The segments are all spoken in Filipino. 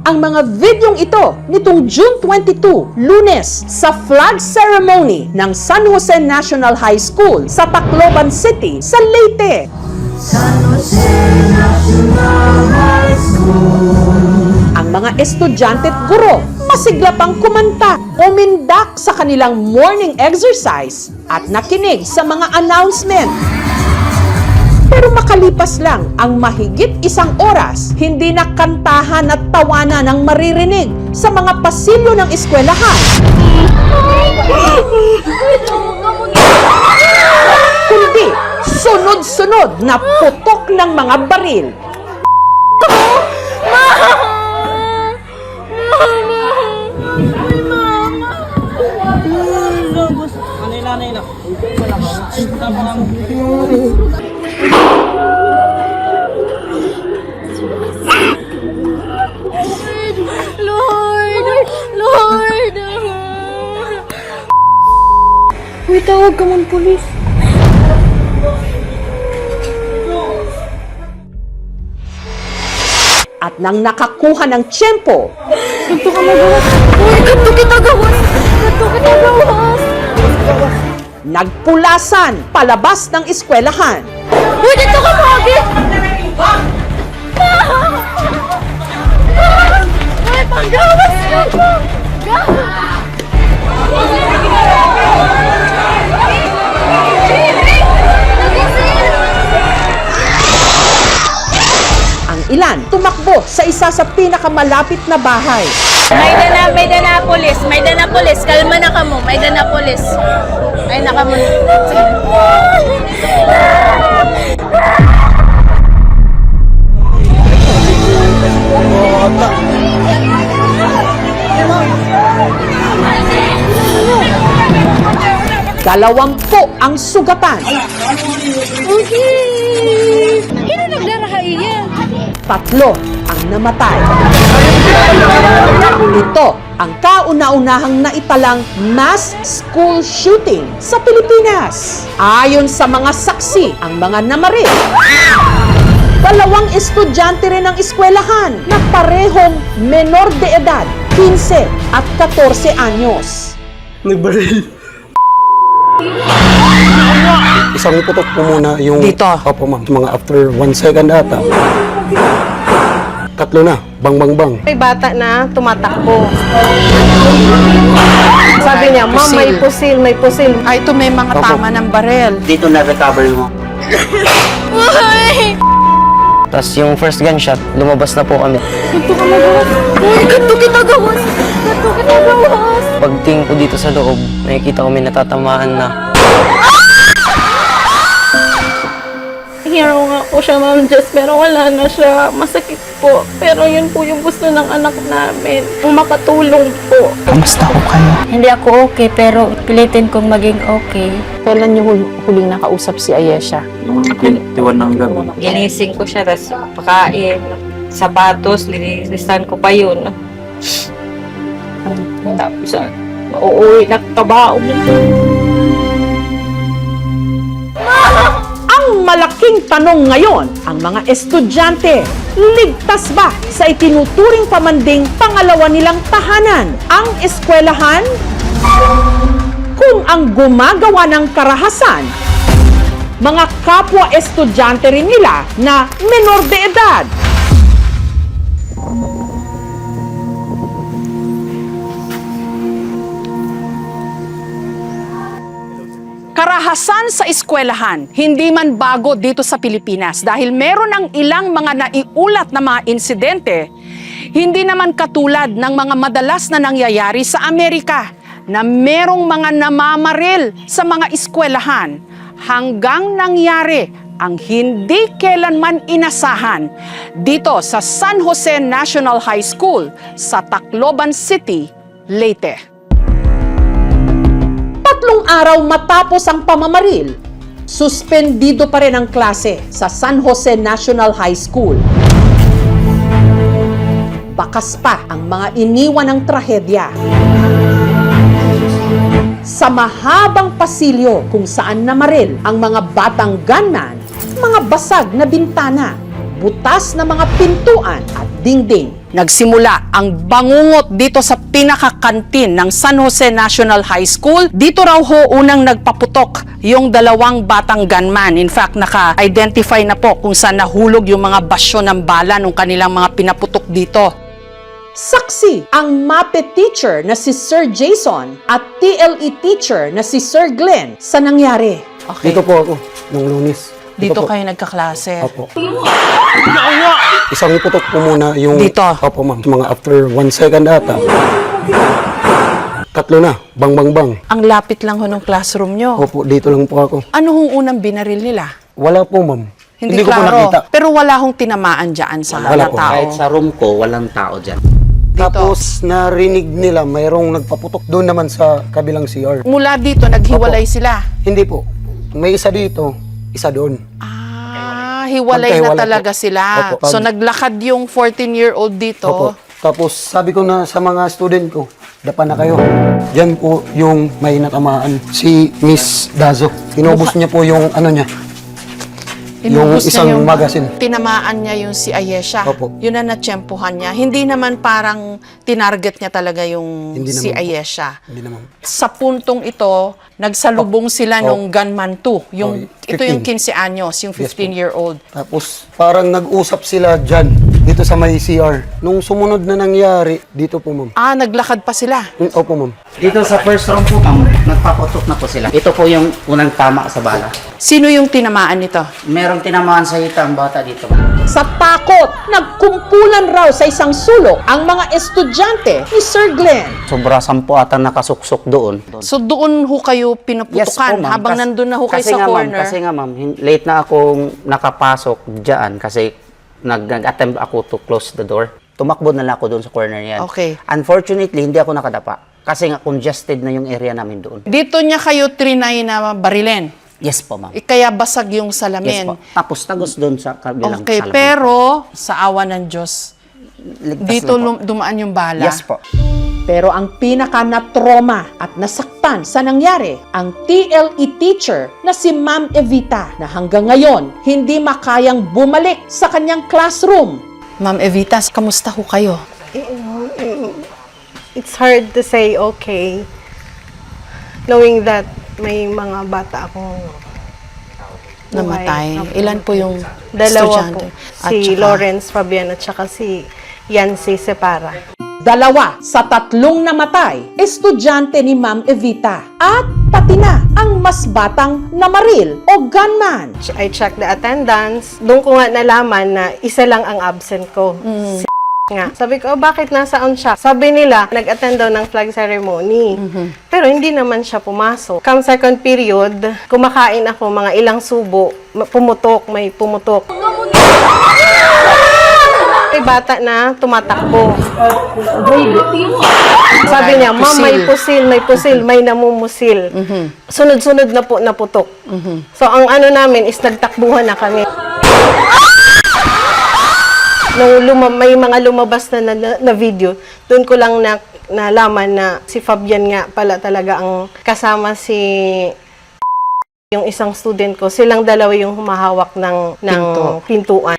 ang mga videong ito nitong June 22, Lunes, sa flag ceremony ng San Jose National High School sa Tacloban City, sa Leyte. San Jose National High School. Ang mga estudyante at guro masigla pang kumanta, umindak sa kanilang morning exercise at nakinig sa mga announcement. Pero makalipas lang ang mahigit isang oras, hindi na kantahan at tawanan ang maririnig sa mga pasilyo ng eskwelahan. Kundi sunod-sunod na putok ng mga baril. Lord! Uy, tawag ka man, pulis. At nang nakakuha ng tiyempo, Ganto ka magawas. Uy, ganto kita gawas. Ganto kita gawas. nagpulasan palabas ng eskwelahan. Uy, dito ka magi. Uy, panggawas ka po. Ang ilan tumakbo sa isa sa pinakamalapit na bahay. May dana polis. Kalma na ka mo. May dana polis. Ay, naka mo. Dalawampu ang sugatan. Okay. Kino naglaraha iya? 3 ang namatay. Ito ang kauna-unahang naitalang mass school shooting sa Pilipinas. Ayon sa mga saksi, ang mga namaril, 2 estudyante rin ng eskwelahan na parehong menor de edad, 15 at 14 anyos. Nagbaril. Isang putok po muna yung... Dito? Opo, ma'am. Mga after 1 second ata. 3 na. Bang, bang, bang. May bata na tumatakbo. Sabi niya, ma'am, may pusil. Ay, ito may mga tama ng barel. Dito na-recover mo. Tapos yung first gunshot, lumabas na po kami. Ganto ka magawas. Uy, ganto kita gawas. Ganto kita gawas. Pagtingin ko dito sa loob, nakikita ko may natatamaan na. Hero nga po siya, Ma'am Jess, pero wala na siya. Masakit po. Pero yun po yung gusto ng anak namin. Makatulong po. Kamusta ko kayo? Hindi ako okay, pero pilitin kong maging okay. Kailan niyo huling nakausap si Ayesha? Nung 21 ng gabi. Ginising ko siya, tapos pakain, sapatos, linisan ko pa yun. Tapos, uuwi na kabaon. Ang malaking tanong ngayon, ang mga estudyante, ligtas ba sa itinuturing pamanding pangalawa nilang tahanan, ang eskwelahan? Kung ang gumagawa ng karahasan, mga kapwa estudyante rin nila na menor de edad. Karahasan sa eskwelahan, hindi man bago dito sa Pilipinas dahil meron ng ilang mga naiulat na mga insidente, hindi naman katulad ng mga madalas na nangyayari sa Amerika na merong mga namamaril sa mga eskwelahan hanggang nangyari ang hindi kailanman inasahan dito sa San Jose National High School sa Tacloban City, Leyte. 3 araw matapos ang pamamaril, suspendido pa rin ang klase sa San Jose National High School. Bakas pa ang mga iniwan ng trahedya. Sa mahabang pasilyo kung saan namaril ang mga batang gunman, mga basag na bintana, butas na mga pintuan at dingding. Nagsimula ang bangungot dito sa pinakakantin ng San Jose National High School. Dito raw ho unang nagpaputok yung dalawang batang gunman. In fact, naka-identify na po kung saan nahulog yung mga basyo ng bala nung kanilang mga pinaputok dito. Saksi ang MAPE teacher na si Sir Jason at TLE teacher na si Sir Glenn sa nangyari. Okay. Dito po ako, nung Lunes. Dito po. kayo nagkaklase. Opo. Isang putok po muna yung... Dito? Opo, ma'am. Mga after 1 second ata. Tatlo na. Bang, bang, bang. Ang lapit lang ho ng classroom nyo. Opo, dito lang po ako. Ano hong unang binaril nila? Wala po, ma'am. Hindi ko po klaro. nakita. Pero wala hong tinamaan dyan sa Wala na po. tao. Kahit sa room ko, walang tao dyan. Tapos narinig nila mayroong nagpaputok doon naman sa kabilang CR. Mula dito, naghiwalay sila. Hindi po. May isa dito, isa doon. Hiwalay na Magkahiwalay talaga po. sila. Opo. So naglakad yung 14-year-old dito. Opo. Tapos sabi ko na sa mga student ko, dapa na kayo. Yan po yung may natamaan. Si Miss Dazo. Inubos niya po yung ano niya. Yung Inubos niya isang magazine. Tinamaan niya yung si Ayesha. Opo. Yun na natsyempohan niya. Hindi naman parang tinarget niya talaga yung Hindi si naman po. Ayesha. Hindi naman. Sa puntong ito, nagsalubong sila nung gunman 2. Yung, ito yung 15 anyos, yung Yes po. 15-year-old. Tapos parang nag-usap sila dyan, dito sa may CR. Nung sumunod na nangyari, dito po ma'am. Naglakad pa sila. Opo ma'am. Dito sa first room po, ma'am, nagpaputok na po sila. Ito po yung unang tama sa bala. Sino yung tinamaan nito? Merong tinamaan sa hita ang bata dito, ma'am. Sa takot, nagkumpulan raw sa isang sulok ang mga estudyante ni Sir Glenn. Sobra 10 ata nakasuksok doon. So doon ho kayo pinuputukan ma'am. habang nandun na ho kayo Kasi sa nga, ma'am, corner? Kasi nga, ma'am, late na akong nakapasok dyan kasi nag-attempt ako to close the door. Tumakbo na lang ako doon sa corner yan. Okay. Unfortunately, hindi ako nakadapa. Kasi nga, congested na yung area namin doon. Dito niya kayo trinay na barilin. Yes po, ma'am. Kaya basag yung Yes salamin. po. Tapos tagos doon sa kabilang Okay, salamin. pero sa awa ng Diyos, Ligtas dito na po. dumaan yung bala. Yes po. Pero ang pinaka na-trauma at nasaktan sa nangyari, ang TLE teacher na si Ma'am Evita na hanggang ngayon hindi makayang bumalik sa kanyang classroom. Ma'am Evita, kamusta ho kayo? It's hard to say okay, knowing that may mga bata akong Namatay. buhay. Ilan po yung Dalawa estudyante? po. Si Lawrence Fabian at saka si Yancy Separa. 2 sa 3 namatay, estudyante ni Ma'am Evita. At pati na ang mas batang namaril o gunman. I checked the attendance. Doon ko nga nalaman na isa lang ang absent ko. Si nga. Sabi ko, bakit nasaan siya? Sabi nila, nag-attend daw ng flag ceremony. Pero hindi naman siya pumasok. Come second period, kumakain ako mga ilang subo. Pumutok, may pumutok. May bata na tumatakbo. Sabi niya, Ma'am, may pusil, may namumusil. Sunod-sunod na po naputok. So, ang ano namin is nagtakbuhan na kami. Nung may mga lumabas na video, doon ko lang nalaman na si Fabian nga pala talaga ang kasama si yung isang student ko. Silang dalawa yung humahawak ng pintuan.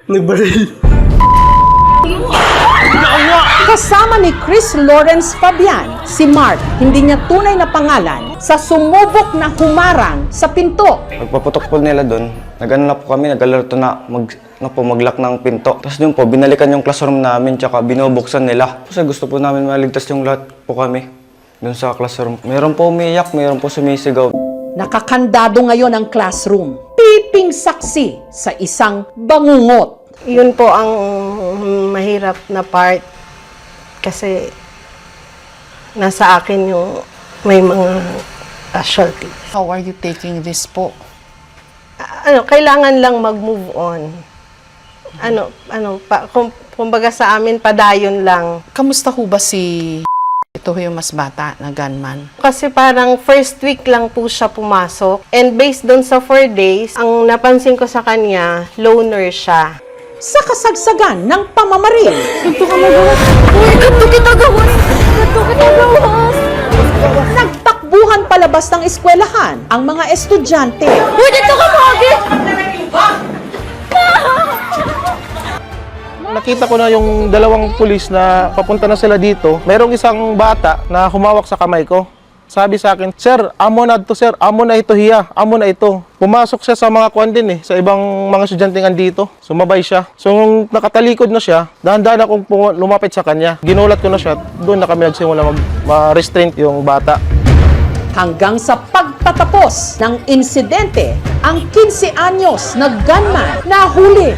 Kasama ni Chris Lawrence Fabian, si Mark, hindi niya tunay na pangalan, sa sumubok na humarang sa pinto. Pagpaputok po nila doon, nag-ano na po kami, nag-alerto na mag-lock ng pinto. Tapos doon po, binalikan yung classroom namin, tsaka binubuksan nila. Kasi gusto po namin maligtas yung lahat po kami doon sa classroom. Meron po umiyak, meron po sumisigaw. Nakakandado ngayon ang classroom. Piping saksi sa isang bangungot. Yun po ang mahirap na part kasi nasa akin yung may mga casualty. How are you taking this po? Kailangan lang mag-move on. Kumbaga sa amin, padayon lang. Kamusta ho ba si ito yung mas bata na gunman? Kasi parang first week lang po siya pumasok. And based doon sa 4 days, ang napansin ko sa kanya, loner siya. Sa kasagsagan ng pamamaril. Nagtakbuhan palabas ng eskwelahan ang mga estudyante. nakita ko na yung dalawang pulis na papunta na sila dito, merong isang bata na humawak sa kamay ko. Sabi sa akin, "Sir, amo na to sir, amo na ito hiya, amo na ito." Pumasok siya sa mga kwan din sa ibang mga estudyante dito. Sumabay siya. So nung nakatalikod na siya, dahan-dahan akong lumapit sa kanya. Ginulat ko na siya, doon na kami nagsimula ma-restrain yung bata. Hanggang sa pagtatapos ng insidente, ang 15 anyos na gunman nahuli.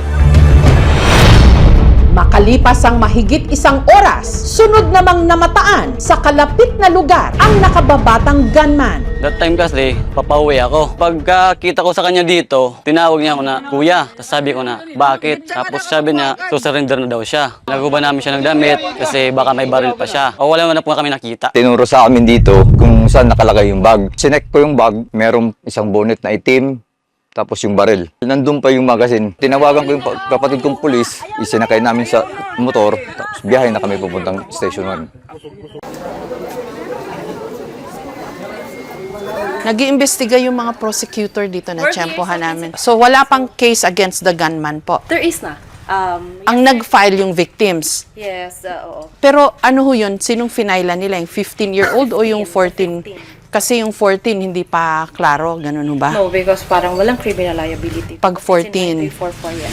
Makalipas ang mahigit 1 oras, sunod namang namataan sa kalapit na lugar ang nakababatang gunman. That time kasi, papauwi ako. Pagkakita ko sa kanya dito, tinawag niya ako na, "Kuya." Tapos sabi ko na, "Bakit?" Tapos sabi niya, "Susurrender na daw siya." Naguba namin siya ng damit kasi baka may baril pa siya. O wala na po kami nakita. Tinuro sa amin dito kung saan nakalagay yung bag. Sinek ko yung bag, merong isang bonnet na itim, tapos yung baril. Nandun pa yung magazine. Tinawagan ko yung kapatid kong pulis, isinakay namin sa motor, tapos biyahe na kami pupuntang Station 1. Nag-iimbestiga yung mga prosecutor dito na tiyempohan namin. So wala pang case against the gunman po. There is na. Ang nag-file yung victims. Yes, oo. Pero ano ho yun? Sinong finila nila? Yung 15-year-old o yung 14? Kasi yung 14 hindi pa klaro, ganun ho ba? No, because parang walang criminal liability. Pag 14. 344, yes.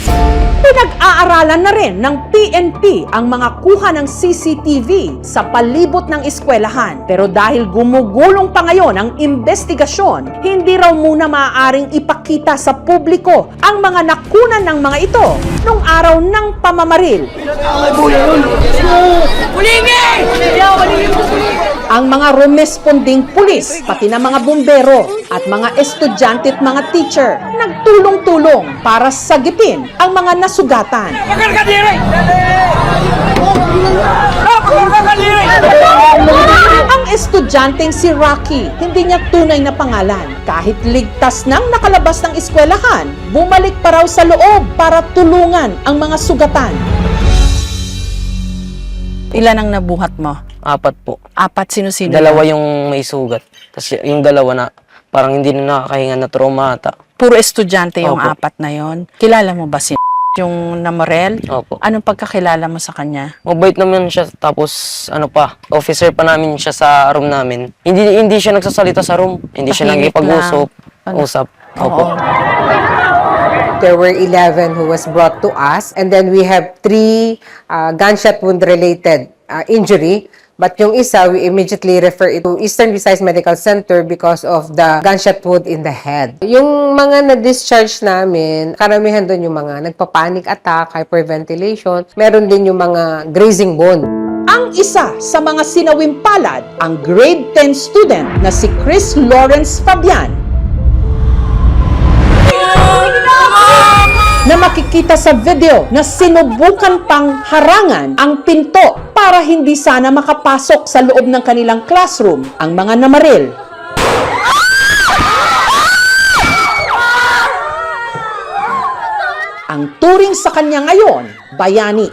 Pinag-aaralan na rin ng PNP ang mga kuha ng CCTV sa palibot ng eskwelahan. Pero dahil gumugulong pa ngayon ang investigasyon, hindi raw muna maaaring ipakita sa publiko ang mga nakunan ng mga ito nung araw ng pamamaril. Ang mga rumesponding pulis, pati na mga bumbero at mga estudyante at mga teacher, nagtulong-tulong para sagipin ang mga nasugatan. Ang estudyanteng si Rocky, hindi niya tunay na pangalan. Kahit ligtas nang nakalabas ng eskwelahan, bumalik pa raw sa loob para tulungan ang mga sugatan. Ilan ang nabuhat mo? 4 po. 4, sino-sino? Dalawa yung may sugat. Tapos yung dalawa na parang hindi na nakakahinga na trauma ata. Puro estudyante yung Opo. 4 na yon. Kilala mo ba si yung Namorel? Opo. Anong pagkakilala mo sa kanya? Mabait naman siya, tapos ano pa, officer pa namin siya sa room namin. Hindi siya nagsasalita sa room, hindi siya Tahimik nagkipag-usap. lang. Usap. Opo. There were 11 who was brought to us, and then we have 3 gunshot wound related injury. But yung isa, we immediately refer it to Eastern Visayas Medical Center because of the gunshot wound in the head. Yung mga na-discharge namin, karamihan doon yung mga nagpa-panic attack, hyperventilation. Meron din yung mga grazing wound. Ang isa sa mga sinawimpalad, ang grade 10 student na si Chris Lawrence Fabian, na makikita sa video na sinubukan pang harangan ang pinto para hindi sana makapasok sa loob ng kanilang classroom ang mga namaril. Ang turing sa kanya ngayon, bayani.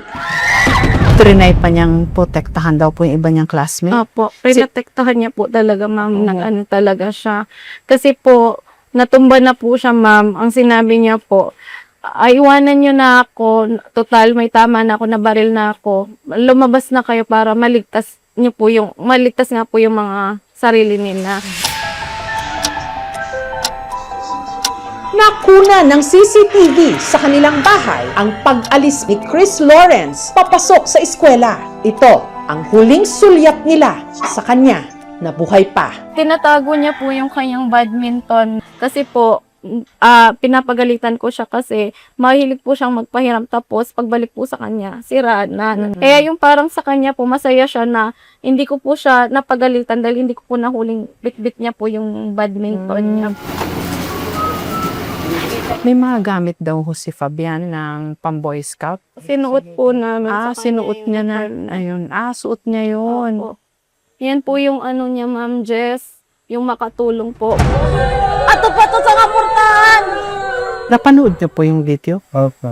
Trinay pa niyang protektahan daw po yung iba niyang classmate. Opo, pinatektahan niya po talaga, ma'am, ng ano talaga siya. Kasi po, natumba na po siya, ma'am. Ang sinabi niya po, iwanan niyo na ako, total may tama na ako, nabaril na ako. Lumabas na kayo para maligtas nga po yung mga sarili nila. Nakuna ng CCTV sa kanilang bahay ang pag-alis ni Chris Lawrence papasok sa eskwela. Ito ang huling sulyat nila sa kanya na buhay pa. Tinatago niya po yung kanyang badminton kasi po, pinapagalitan ko siya kasi mahilig po siyang magpahiram, tapos pagbalik po sa kanya, sira na. Kaya yung parang sa kanya po, masaya siya na hindi ko po siya napagalitan dahil hindi ko po nahuling bit-bit niya po yung badminton niya. May mga gamit daw ho si Fabian ng pang-Boy Scout. Sinuot po namin sa kanya. Sinuot niya na. Ayun. Suot niya yun. Opo. Yan po yung ano niya, Ma'am Jess. Yung makatulong po. Ato pa to sa kapurtahan! Napanood niyo po yung video? Opo.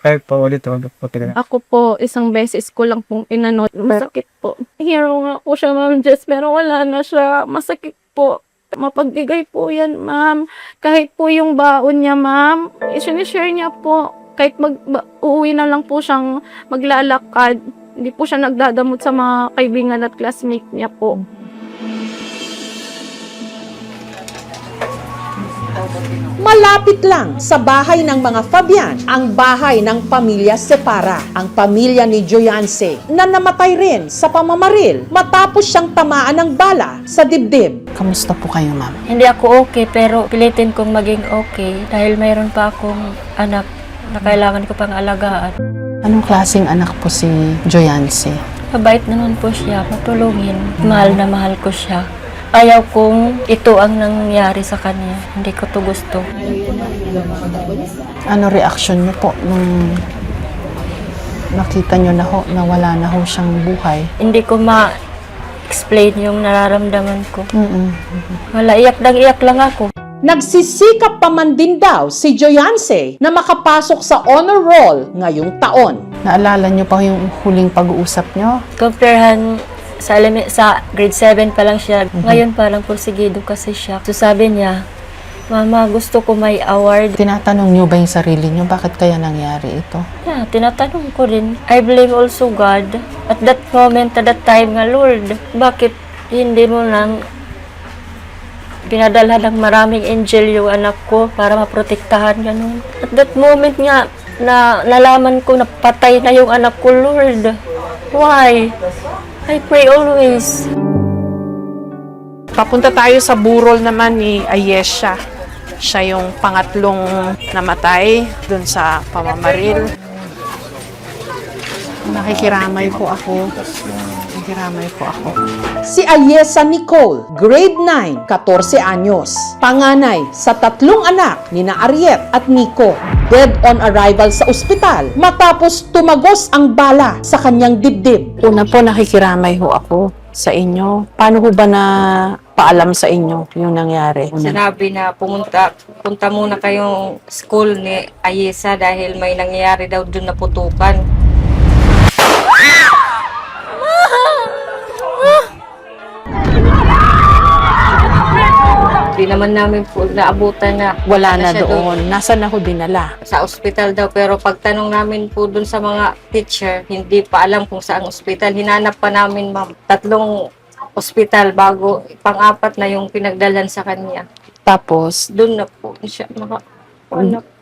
Kahit pa ulit ako. Ako po, isang beses ko lang pong pinanood. Masakit po. Hero nga po siya, Ma'am Jess, pero wala na siya. Masakit po. Mapagbigay po yan, ma'am. Kahit po yung baon niya, ma'am, i-share niya po. kahit uuwi na lang po siyang maglalakad, hindi po siya nagdadamot sa mga kaibigan at classmate niya po. Malapit lang sa bahay ng mga Fabian ang bahay ng pamilya Separa, ang pamilya ni Joyance na namatay rin sa pamamaril matapos siyang tamaan ng bala sa dibdib. Kamusta po kayo, ma'am? Hindi ako okay, pero pilitin kong maging okay dahil mayroon pa akong anak na kailangan ko pang alagaan. Anong klaseng anak po si Joyance? Mabait naman po siya, matulungin. Mahal na mahal ko siya. Ayaw kong ito ang nangyari sa kanya. Hindi ko to gusto. Ano reaksyon niyo po nung nakita niyo na ho na wala na ho siyang buhay? Hindi ko ma-explain yung nararamdaman ko. Wala, iyak lang ako. Nagsisikap pa man din daw si Joyance na makapasok sa honor roll ngayong taon. Naalala niyo pa yung huling pag-uusap niyo? Comparehan sa grade 7 pa lang siya. Ngayon parang porsigido kasi siya. So sabi niya, Mama, gusto ko may award. Tinatanong niyo ba yung sarili niyo, bakit kaya nangyari ito? Yeah, tinatanong ko rin. I blame also God. At that moment, at that time nga, Lord, bakit hindi mo nang pinadala ng maraming angel yung anak ko para maprotektahan ganun. At that moment nga, na nalaman ko na patay na yung anak ko, Lord. Why? I pray always. Papunta tayo sa burol naman ni Ayesha. Siya yung pangatlong namatay dun sa pamamaril. Nakikiramay po ako. Si Ayesha Nicole, grade 9, 14 anyos. Panganay sa 3 anak ni na Ariet at Nico. Dead on arrival sa ospital matapos tumagos ang bala sa kanyang dibdib. Una po, nakikiramay ho ako sa inyo. Paano ho ba na paalam sa inyo yung nangyari? Sinabi na punta muna kayong school ni Ayesha dahil may nangyayari daw doon na putukan. Hindi naman namin po naabutan na Wala na siya doon. Nasaan na ho dinala? Sa ospital daw, pero pagtanong namin po dun sa mga teacher, hindi pa alam kung saang ospital. Hinanap pa namin, ma'am, 3 ospital bago pang-4 na yung pinagdalan sa kanya. Tapos, Doon na po siya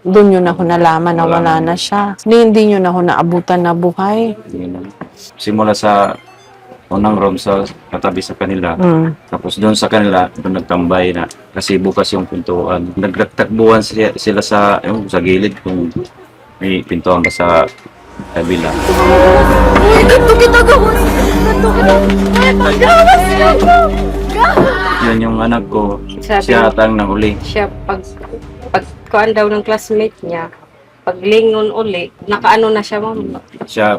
doon nyo na ho nalaman na wala na siya. Hindi nyo na ho naabutan na buhay. Simula sa unang room sa katabi sa kanila. Tapos doon sa kanila, doon nagtambay na kasi bukas yung pintuan. Nagtakbuhan sila sa gilid kung may pintuan ba sa kabila. Yun yung anak ko, siya atang nahuli. Siya pagkuhan daw ng classmate niya, paglingon uli, nakaano na siya, ma'am, Siya,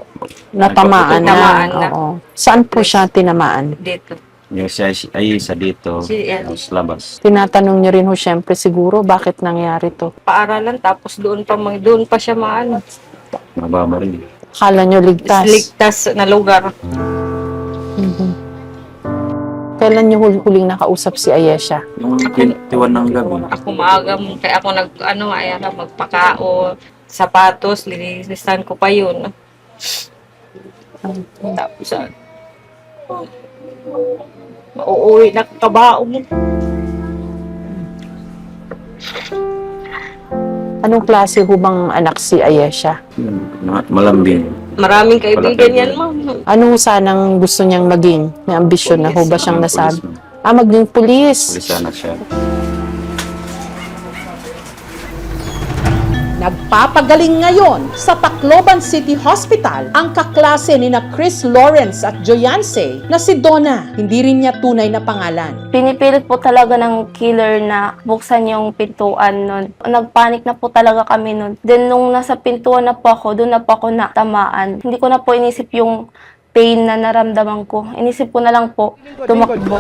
Natamaan na. Natamaan na. Oo. Saan po siya tinamaan? dito. yung siya ay isa dito, Siya. tapos labas. Tinatanong nyo rin ho syempre siguro bakit nangyari to. Paaralan, tapos doon pa siya maano. Mababaril. Akala nyo ligtas. Ligtas na lugar. Kailan nyo huling nakausap si Ayesha? Yung tiwan ng gabi. Ako maaga, kaya ako magpakao, sapatos, linisan ko pa yun. Tapos, mauuwi na kabao mo. Anong klase ho bang anak si Ayesha? Malambing. Maraming kaibigan yan, ma'am. Ano ho sanang gusto niyang maging? May ambisyon na ho ba siyang nasabi? Maging pulis. Pulis anak siya. Nagpapagaling ngayon sa Tacloban City Hospital ang kaklase ni na Chris Lawrence at Joyance na si Donna. Hindi rin niya tunay na pangalan. Pinipilit po talaga ng killer na buksan yung pintuan nun. Nagpanik na po talaga kami nun. Then nung nasa pintuan na po ako, doon na po ako natamaan. Hindi ko na po inisip yung pain na naramdaman ko. Inisip ko na lang po, tumakbo.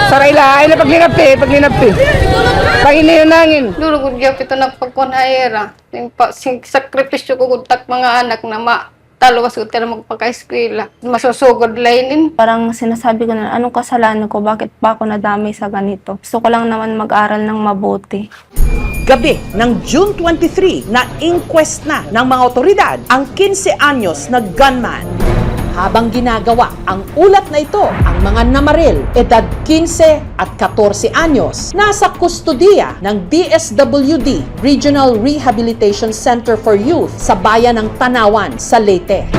Saray lahay na paglinapti. Pangina yung nangin. Dulu ko gyud ito nagpagkunhayera. Sakripisyo ko gutak mga anak na Taluwas ko tayo magpaka-eskwela. Masusugod lainin. Parang sinasabi ko na, anong kasalanan ko? Bakit pa ako nadamay sa ganito? Gusto ko lang naman mag-aral ng mabuti. Gabi ng June 23 na inquest na ng mga otoridad ang 15 anyos na gunman. Habang ginagawa ang ulat na ito, ang mga namaril, edad 15 at 14 anyos, nasa kustodiya ng DSWD Regional Rehabilitation Center for Youth sa bayan ng Tanawan sa Leyte.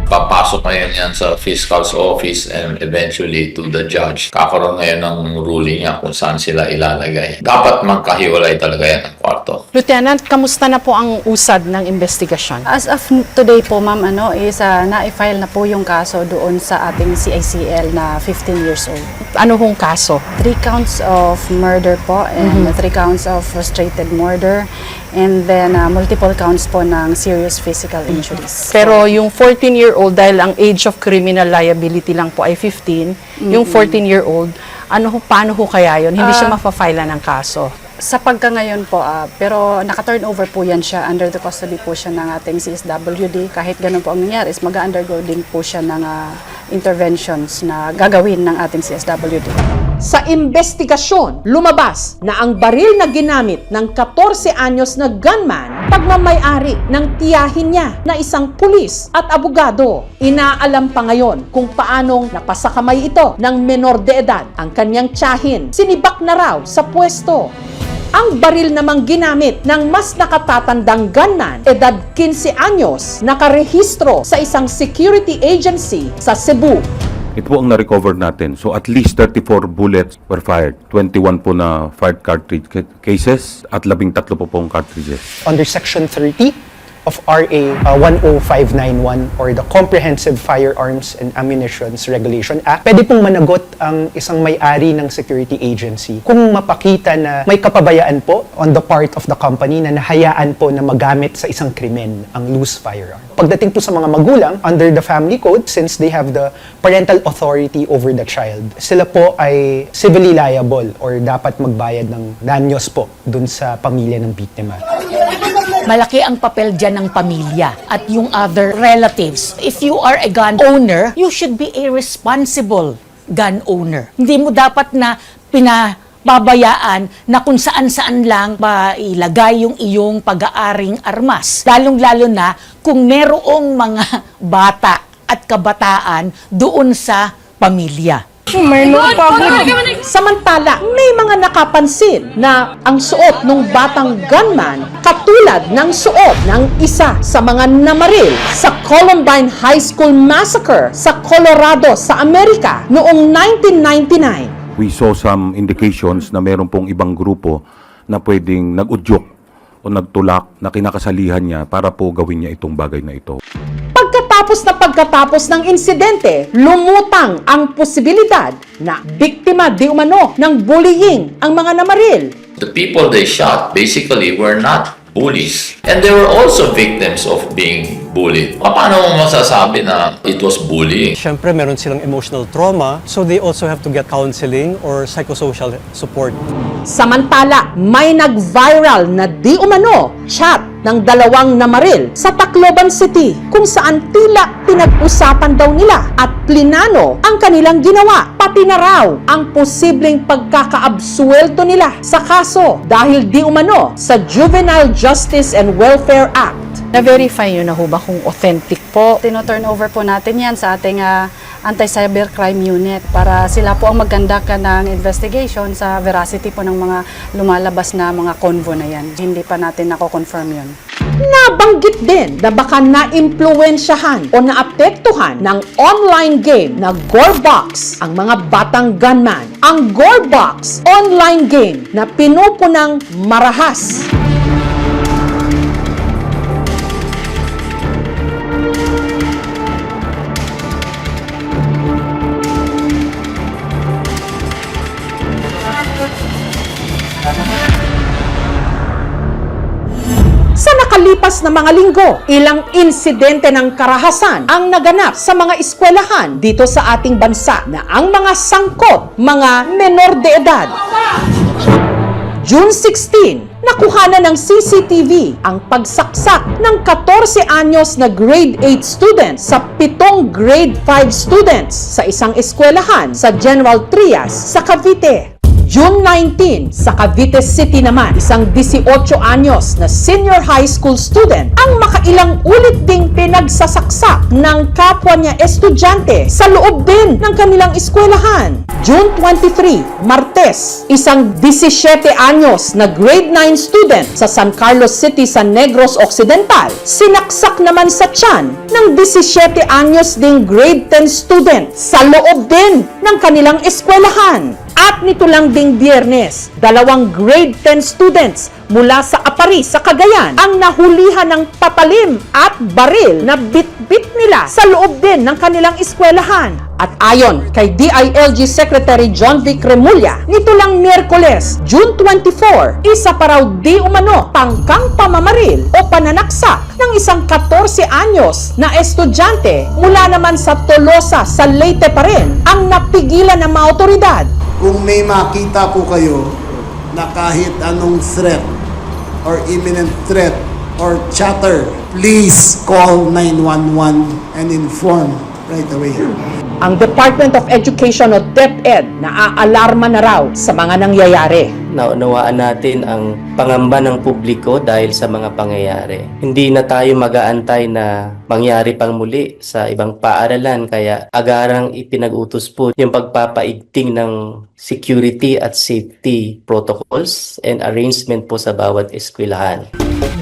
Papasok ngayon yan sa fiscal's office and eventually to the judge. Kakaroon ngayon ng ruling niya kung saan sila ilalagay. Dapat magkahiwalay talaga yan ng kwarto. Lieutenant, kamusta na po ang usad ng investigasyon? As of today po, ma'am, na-file na po yung kaso doon sa ating CICL na 15 years old. Ano hong kaso? 3 counts of murder po and 3 counts of frustrated murder and then multiple counts po ng serious physical injuries. Pero yung 14-year-old, dahil ang age of criminal liability lang po ay 15, yung 14-year-old, paano ho kaya yun? Hindi siya mapafile ng kaso. Sa pagka ngayon po, pero naka-turn over po yan siya, under the custody po siya ng ating CSWD. Kahit ganun po ang nangyari, is mag-undergo din po siya ng interventions na gagawin ng ating CSWD. Sa investigasyon, lumabas na ang baril na ginamit ng 14 anyos na gunman, pagmamayari ng tiyahin niya na isang pulis at abogado. Inaalam pa ngayon kung paanong napasakamay ito ng menor de edad. Ang kanyang tiyahin, sinibak na raw sa pwesto. Ang baril namang ginamit ng mas nakatatandang gunman, edad 15 anyos, nakarehistro sa isang security agency sa Cebu. Ito po ang na-recover natin. So at least 34 bullets were fired. 21 po na fired cartridge cases at 13 po pong cartridges. Under Section 30 of RA 10591 or the Comprehensive Firearms and Ammunitions Regulation Act, pwede pong managot ang isang may-ari ng security agency kung mapakita na may kapabayaan po on the part of the company na nahayaan po na magamit sa isang krimen ang loose firearm. Pagdating po sa mga magulang, under the family code, since they have the parental authority over the child, sila po ay civilly liable or dapat magbayad ng danyos po dun sa pamilya ng biktima. Malaki ang papel dyan ng pamilya at yung other relatives. If you are a gun owner, you should be a responsible gun owner. Hindi mo dapat na pinababayaan na kung saan-saan lang ba ilagay yung iyong pag-aaring armas. Lalong-lalo na kung merong mga bata at kabataan doon sa pamilya. Samantala, may mga nakapansin na ang suot ng batang gunman katulad ng suot ng isa sa mga namaril sa Columbine High School Massacre sa Colorado sa Amerika noong 1999. We saw some indications na meron pong ibang grupo na pwedeng nag-udyok o nagtulak na kinakasalihan niya para po gawin niya itong bagay na ito. Pagkatapos ng insidente, lumutang ang posibilidad na biktima di umano ng bullying ang mga namaril. The people they shot basically were not bullies. And they were also victims of being bullied. Paano mo masasabi na it was bullying? Siyempre, meron silang emotional trauma, so they also have to get counseling or psychosocial support. Samantala, may nag-viral na di umano chat ng dalawang namaril sa Tacloban City kung saan tila pinag-usapan daw nila at plinano ang kanilang ginawa. Pati na raw ang posibleng pagkakaabsuelto nila sa kaso dahil di umano sa Juvenile Justice and Welfare Act. Na-verify nyo na ho ba kung authentic po? Tino-turn over po natin yan sa ating anti-cybercrime unit para sila po ang mag-conduct ng investigation sa veracity po ng mga lumalabas na mga convo na yan. Hindi pa natin nako-confirm yun. Nabanggit din na baka na-impluwensyahan o naapektuhan ng online game na Gorebox ang mga batang gunman. Ang Gorebox online game na pinupunang marahas. Sa nakalipas na mga linggo, ilang insidente ng karahasan ang naganap sa mga eskwelahan dito sa ating bansa na ang mga sangkot, mga menor de edad. June 16, nakuha na ng CCTV ang pagsaksak ng 14 anyos na grade 8 student sa 7 grade 5 students sa isang eskwelahan sa General Trias sa Cavite. June 19, sa Cavite City naman, isang 18 anyos na senior high school student ang makailang ulit ding pinagsasaksak ng kapwa niya estudyante sa loob din ng kanilang eskwelahan. June 23, Martes, isang 17 anyos na grade 9 student sa San Carlos City sa Negros Occidental, sinaksak naman sa tiyan ng 17 anyos ding grade 10 student sa loob din ng kanilang eskwelahan. At nito lang ding Biyernes, 2 grade 10 students mula sa Apari sa Cagayan ang nahulihan ng patalim at baril na bit-bit nila sa loob din ng kanilang eskwelahan. At ayon kay DILG Secretary John Vic Remulla, nito lang Miyerkules, June 24, isa pa raw di umano tangkang pamamaril o pananaksak ng isang 14 anyos na estudyante mula naman sa Tolosa sa Leyte pa rin ang napigilan ng mga otoridad. Kung may makita po kayo na kahit anong threat or imminent threat or chatter, please call 911 and inform right away. Ang Department of Education o DepEd naaalarma na raw sa mga nangyayari. Naunawaan natin ang pangamba ng publiko dahil sa mga pangyayari. Hindi na tayo mag-aantay na mangyari pang muli sa ibang paaralan, kaya agarang ipinag-utos po yung pagpapaigting ng security at safety protocols and arrangement po sa bawat eskwelahan.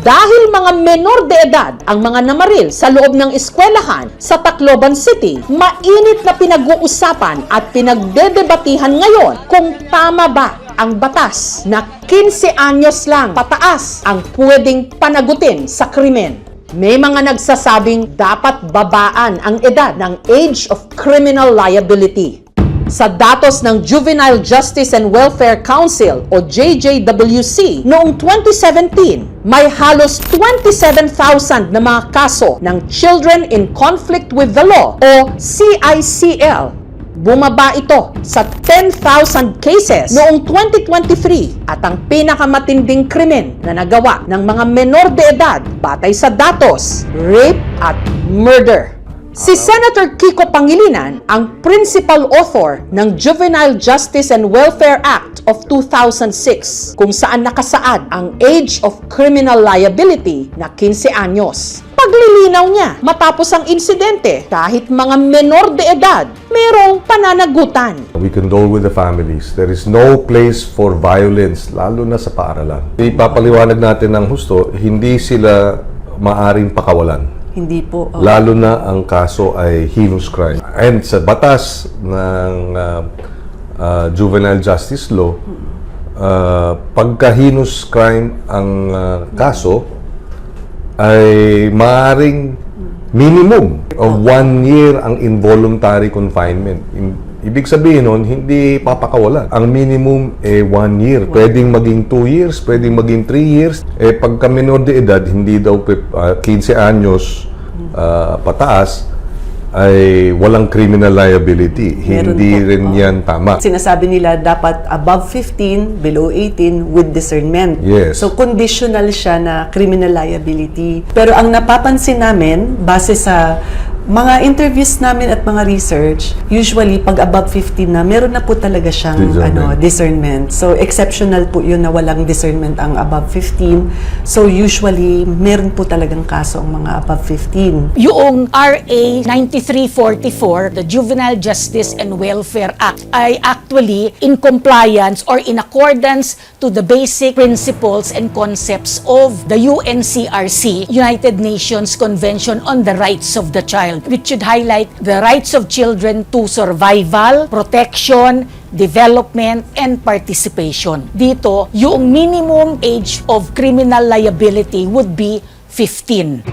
Dahil mga menor de edad ang mga namaril sa loob ng eskwelahan sa Tacloban City, mainit na pinag-uusapan at pinagdedebatihan ngayon kung tama ba ang batas na 15 anyos lang pataas ang pwedeng panagutin sa krimen. May mga nagsasabing dapat babaan ang edad ng age of criminal liability. Sa datos ng Juvenile Justice and Welfare Council o JJWC noong 2017, may halos 27,000 na mga kaso ng Children in Conflict with the Law o CICL. Bumaba ito sa 10,000 cases noong 2023 at ang pinakamatinding krimen na nagawa ng mga menor de edad batay sa datos, rape at murder. Si Senator Kiko Pangilinan ang principal author ng Juvenile Justice and Welfare Act of 2006 kung saan nakasaad ang age of criminal liability na 15 anyos. Paglilinaw niya matapos ang insidente, kahit mga menor de edad, merong pananagutan. We condole with the families. There is no place for violence, lalo na sa paaralan. Ipapaliwanag natin ng husto, hindi sila maaring pakawalan. Hindi po. Lalo na ang kaso ay heinous crime. And sa batas ng Juvenile Justice Law, pagka heinous crime ang kaso, ay maaaring minimum of 1 year ang involuntary confinement. Ibig sabihin nun, hindi papakawalan. Ang minimum 1 year. Pwedeng maging 2 years, pwedeng maging 3 years. Pagka menor de edad, hindi daw 15 anyos pataas, ay walang criminal liability. Hindi rin yan tama. Sinasabi nila dapat above 15, below 18 with discernment. Yes. So conditional siya na criminal liability. Pero ang napapansin namin base sa mga interviews namin at mga research, usually pag above 15 na, meron na po talaga siyang discernment. So exceptional po yun na walang discernment ang above 15. So usually meron po talagang kaso ang mga above 15. Yung RA 9344, the Juvenile Justice and Welfare Act, ay actually in compliance or in accordance to the basic principles and concepts of the UNCRC, United Nations Convention on the Rights of the Child, which should highlight the rights of children to survival, protection, development, and participation. Dito, yung minimum age of criminal liability would be 15.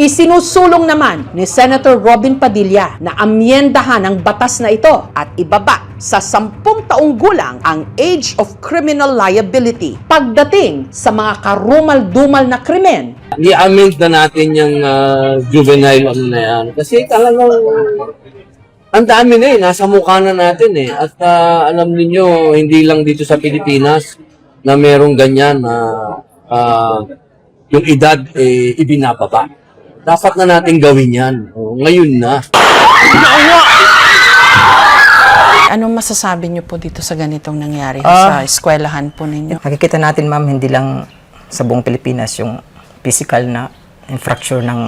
Isinusulong naman ni Senator Robin Padilla na amyendahan ang batas na ito at ibaba sa 10 taong gulang ang age of criminal liability pagdating sa mga karumal-dumal na krimen. I-amend na natin yung juvenile ano na yan. Kasi talagang ang dami na nasa mukha na natin At alam niyo hindi lang dito sa Pilipinas na merong ganyan na yung edad ibinababa. Dapat na natin gawin yan. Ngayon na. Anong masasabi niyo po dito sa ganitong nangyari sa eskwelahan po ninyo? Nakikita natin, ma'am, hindi lang sa buong Pilipinas yung physical na infraction ng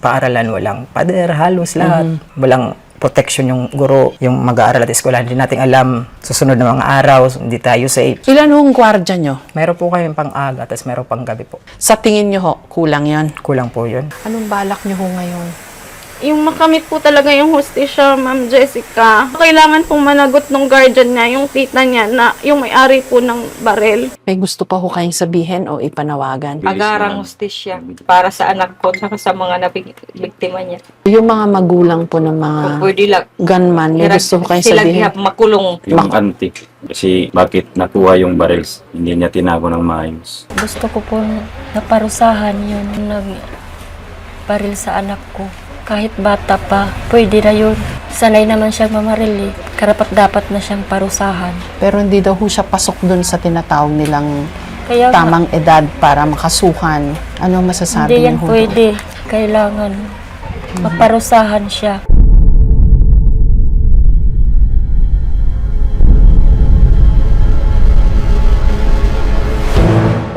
paaralan. Walang pader, halos lahat. Walang protection yung guro, yung mag-aaral at eskwelahan. Hindi natin alam, susunod na mga araw, hindi tayo safe. Ilan hong gwardiya nyo? Meron po kayong pang-aga, tapos meron pang-gabi po. Sa tingin nyo ho, kulang yan? Kulang po yun. Anong balak nyo ho ngayon? Yung makamit po talaga yung hostisya, Ma'am Jessica. Kailangan pong managot ng guardian niya, yung tita niya, na yung may-ari po ng barel. May gusto pa ho kayong sabihin o ipanawagan? Agarang hostisya para sa anak ko at sa mga nabiktima niya. Yung mga magulang po ng mga Pwede lang. gunman, may gusto ho kayong Sila sabihin? makulong. Yung auntie, kasi bakit nakuha yung barrels, hindi niya tinago ng maayos. Gusto ko po naparusahan yun ng baril sa anak ko. Kahit bata pa, pwede na yun. Sanay naman siyang mamaril eh. Karapat dapat na siyang parusahan. Pero hindi daw ho siya pasok dun sa tinatawag nilang Kaya tamang edad para makasuhan. Ano masasabi hindi niyo yan ho? pwede. Kailangan maparusahan siya.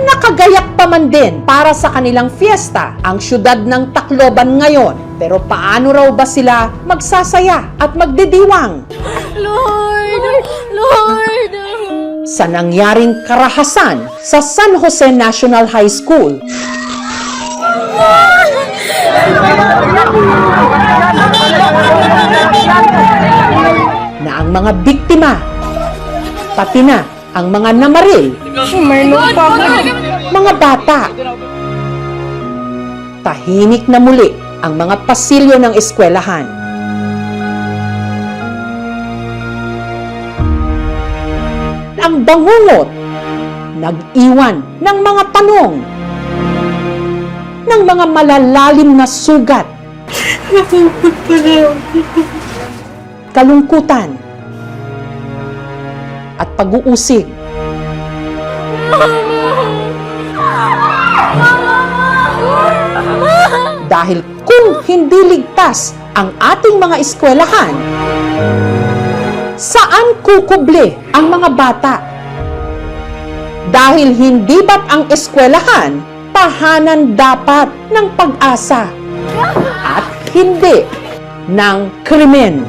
Nakagayak pa man din para sa kanilang fiesta ang syudad ng Tacloban ngayon. Pero paano raw ba sila magsasaya at magdidiwang? Lord! Lord! Sa nangyaring karahasan sa San Jose National High School. Na ang mga biktima, pati na ang mga namaril, mga bata. Tahimik na muli ang mga pasilyo ng eskwelahan. Ang bangungot, nag-iwan ng mga tanong, ng mga malalalim na sugat, kalungkutan, at pag-uusig. Dahil kung hindi ligtas ang ating mga eskwelahan, saan kukuble ang mga bata? Dahil hindi ba't ang eskwelahan tahanan dapat ng pag-asa at hindi ng krimen?